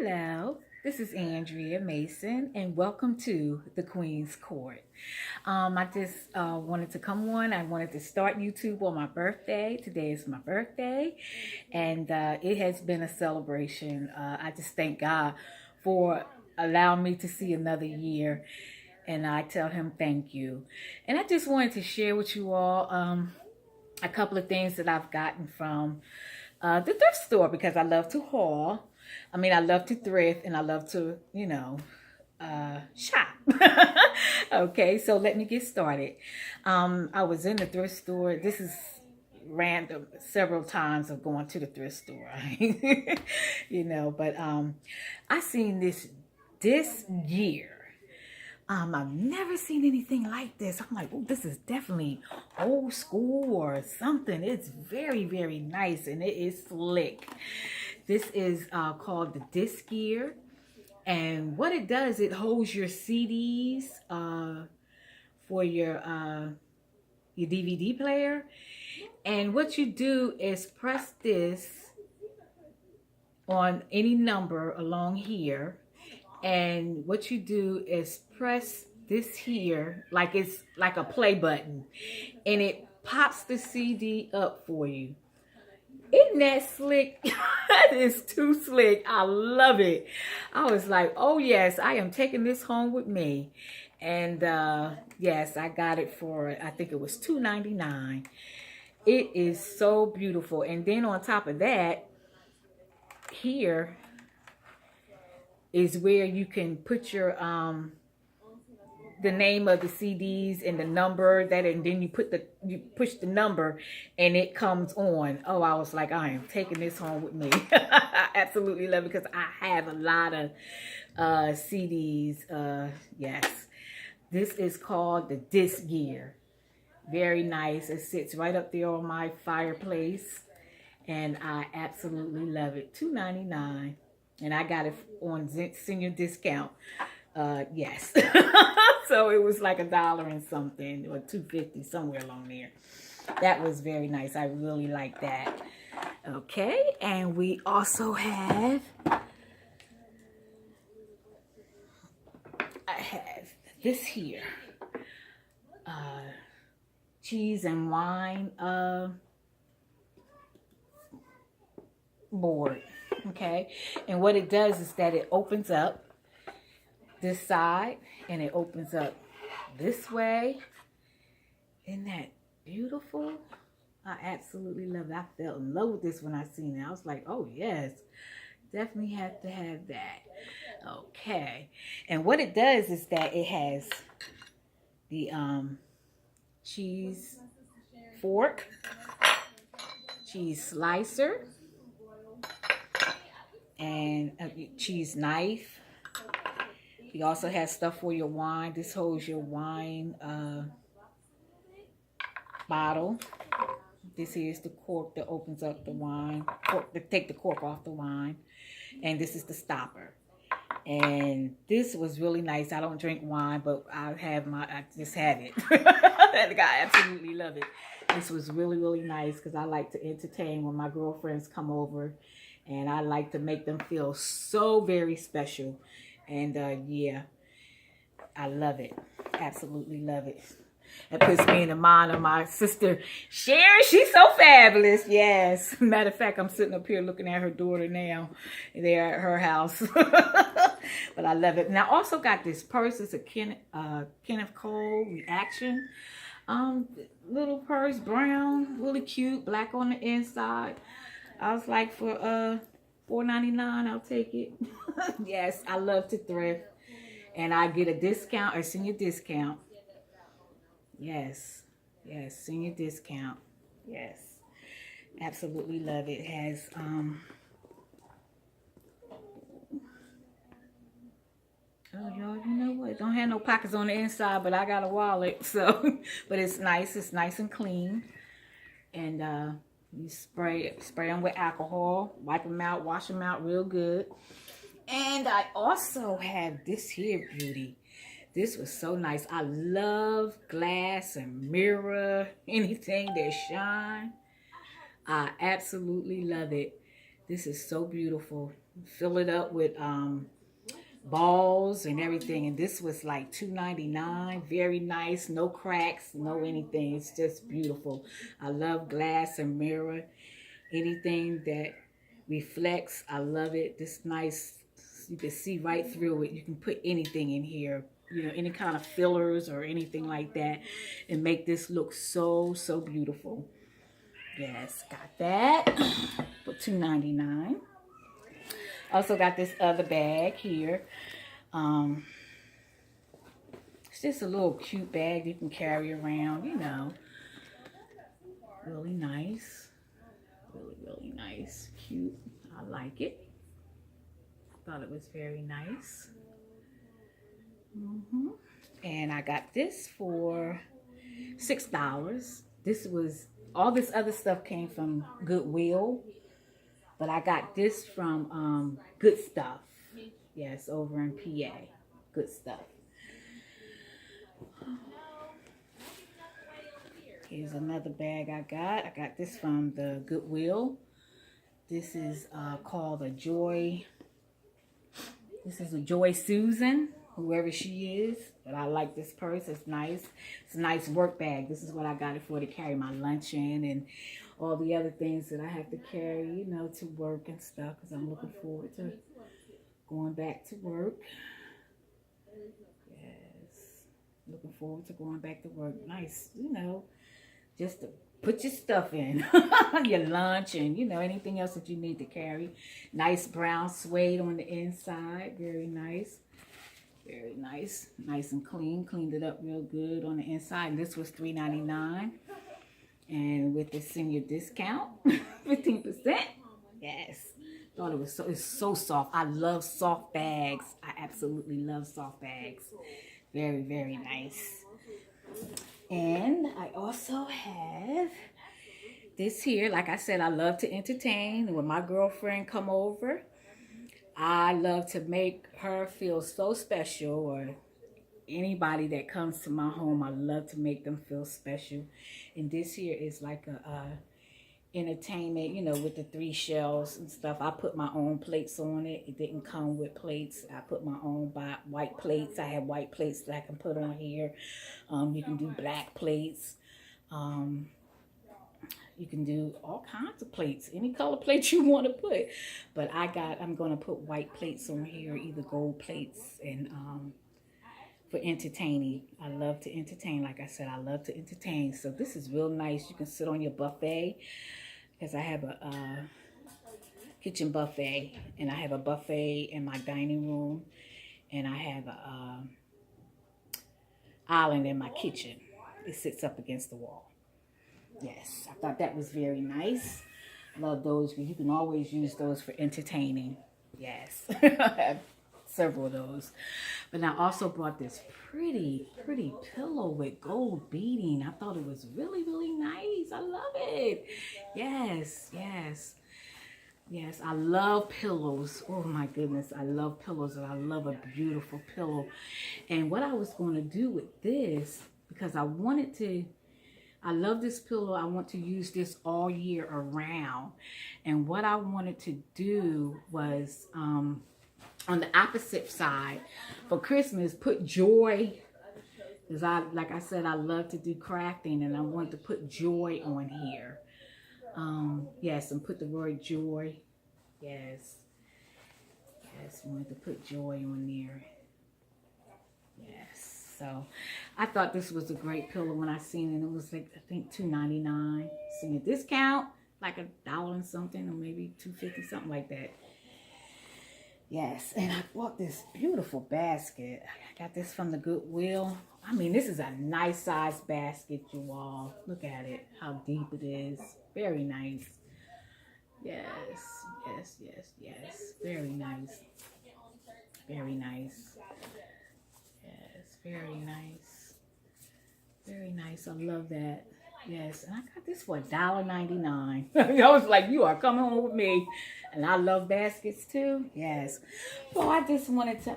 Hello, this is Andrea Mason, and welcome to the Queen's Court. I just wanted to come on. I wanted to start YouTube on my birthday. Today is my birthday, and it has been a celebration. I just thank God for allowing me to see another year, and I tell Him thank you. And I just wanted to share with you all a couple of things that I've gotten from the thrift store because I love to haul. I love to thrift and I love to, shop. Okay, so let me get started. I was in the thrift store. This is random, several times of going to the thrift store, but I seen this year. I've never seen anything like this. I'm like, oh, this is definitely old school or something. It's very, very nice and it is slick. This is called the disc gear. And what it does, it holds your CDs for your DVD player. And what you do is press this on any number along here. And what you do is press this here, like it's like a play button, and it pops the CD up for you. Isn't that slick? That is too slick. I love it. I was like, oh yes, I am taking this home with me. And yes, I got it for, I think it was $2.99. It is so beautiful. And then on top of that, here is where you can put your the name of the CDs and the number that, and then you push the number and it comes on. Oh, I was like, I am taking this home with me. I absolutely love it because I have a lot of CDs. Yes, this is called the disc gear. Very nice. It sits right up there on my fireplace and I absolutely love it. $2.99. And I got it on senior discount. Yes. So it was like $1 and something or $2.50, somewhere along there. That was very nice. I really like that. Okay, and we also have, I have this here, cheese and wine board. Okay, and what it does is that it opens up this side and it opens up this way. Isn't that beautiful? I absolutely love it. I fell in love with this when I seen it. I was like, oh yes, definitely have to have that. Okay, and what it does is that it has the cheese fork, cheese slicer, and a cheese knife. He also has stuff for your wine. This holds your wine bottle. This is the cork that opens up the wine, to take the cork off the wine. And this is the stopper. And this was really nice. I don't drink wine, but I just had it. I absolutely love it. This was really, really nice because I like to entertain when my girlfriends come over. And I like to make them feel so very special. And yeah, I love it. Absolutely love it. It puts me in the mind of my sister, Sharon. She's so fabulous. Yes. Matter of fact, I'm sitting up here looking at her daughter now. They're at her house. But I love it. And I also got this purse. It's a Kenneth Cole Reaction. Little purse, brown, really cute, black on the inside. I was like, for $4.99, I'll take it. Yes, I love to thrift. And I get a discount, a senior discount. Yes. Yes, senior discount. Yes. Absolutely love it. It has oh, y'all, you know what? Don't have no pockets on the inside, but I got a wallet. So, but it's nice. It's nice and clean. And you spray them with alcohol, wipe them out, wash them out real good. And I also have this here beauty. This was so nice. I love glass and mirror, anything that shine. I absolutely love it. This is so beautiful. fill it up with balls and everything, and this was like $2.99. Very nice, no cracks, no anything. It's just beautiful. I love glass and mirror, anything that reflects. I love it. This nice, you can see right through it. You can put anything in here, you know, any kind of fillers or anything like that, and make this look so beautiful. Yes, got that for $2.99. Also got this other bag here. It's just a little cute bag you can carry around, you know. Really nice. Really nice. Cute. I like it. Thought it was very nice. And I got this for $6. This was, all this other stuff came from Goodwill, but I got this from Good Stuff. Yes, over in PA. Good Stuff. Here's another bag I got. I got this from the Goodwill. This is called a Joy. This is a Joy Susan, whoever she is. But I like this purse. It's nice. It's a nice work bag. This is what I got it for, to carry my lunch in and all the other things that I have to carry, you know, to work and stuff, because I'm looking forward to going back to work. Yes. Looking forward to going back to work. Nice, you know, just to put your stuff in, your lunch and, you know, anything else that you need to carry. Nice brown suede on the inside. Very nice. Very nice. Nice and clean. Cleaned it up real good on the inside. And this was $3.99. And with the senior discount, 15%. Yes. Thought it was so, it's so soft. I love soft bags. I absolutely love soft bags. Very nice. And I also have this here. Like I said, I love to entertain. When my girlfriend come over, I love to make her feel so special, or anybody that comes to my home, I love to make them feel special. And this here is like a entertainment, you know, with the 3 shells and stuff. I put my own plates on it. It didn't come with plates. I put my own white plates. I have white plates that I can put on here. You can do black plates. You can do all kinds of plates, any color plate you want to put. But I'm going to put white plates on here, either gold plates, and for entertaining. I love to entertain. Like I said, I love to entertain. So this is real nice. You can sit on your buffet, because I have a kitchen buffet, and I have a buffet in my dining room, and I have a island in my kitchen. It sits up against the wall. Yes, I thought that was very nice. Love those, because you can always use those for entertaining. Yes, I have several of those. But I also brought this pretty pillow with gold beading. I thought it was really nice. I love it. Yes, I love pillows. Oh my goodness, I love pillows, and I love a beautiful pillow. And what I was going to do with this, because I love this pillow. I want to use this all year around. And what I wanted to do was, on the opposite side, for Christmas, put joy. Because like I said, I love to do crafting, and I wanted to put joy on here. Yes, and put the word joy. Yes, wanted to put joy on there. Yes. So I thought this was a great pillow when I seen it. It was like, I think $2.99. Seen a discount, like $1 and something, or maybe $2.50, something like that. Yes, and I bought this beautiful basket. I got this from the Goodwill. I mean, this is a nice size basket, you all. Look at it, how deep it is. Very nice. Yes. Very nice. Very nice. Very nice. Very nice. I love that. Yes. And I got this for $1.99. I was like, you are coming home with me. And I love baskets too. Yes. So I just wanted to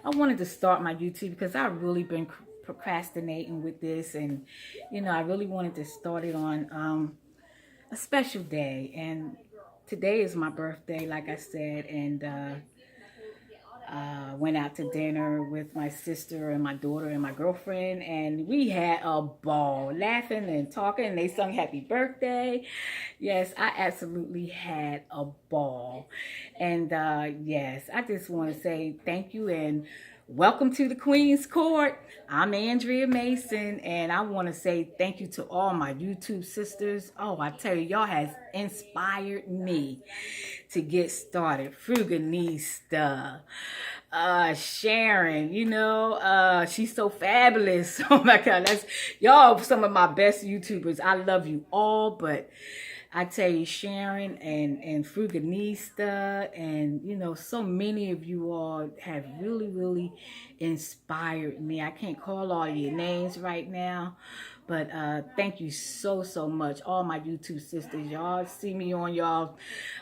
I wanted to start my YouTube, because I've really been procrastinating with this, and you know, I really wanted to start it on a special day, and today is my birthday, like I said, and went out to dinner with my sister and my daughter and my girlfriend, and we had a ball laughing and talking, and they sung happy birthday. Yes, I absolutely had a ball. And yes, I just want to say thank you and welcome to the Queen's Court. I'm Andrea Mason, and I want to say thank you to all my YouTube sisters. Oh, I tell you, y'all has inspired me to get started. Fruganista, Sharon, she's so fabulous. Oh my God, that's y'all some of my best YouTubers. I love you all, but I tell you, Sharon and Fruganista, and so many of you all have really inspired me. I can't call all your names right now, but thank you so much, all my YouTube sisters. Y'all see me on y'all.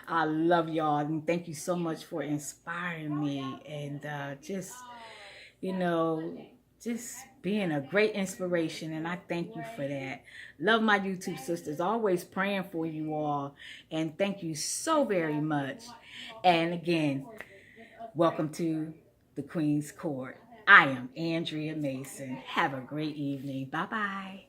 I love y'all, and thank you so much for inspiring me, and you know, just being a great inspiration, and I thank you for that. Love my YouTube sisters, always praying for you all, and thank you so very much. And again, welcome to the Queen's Court. I am Andrea Mason. Have a great evening. Bye-bye.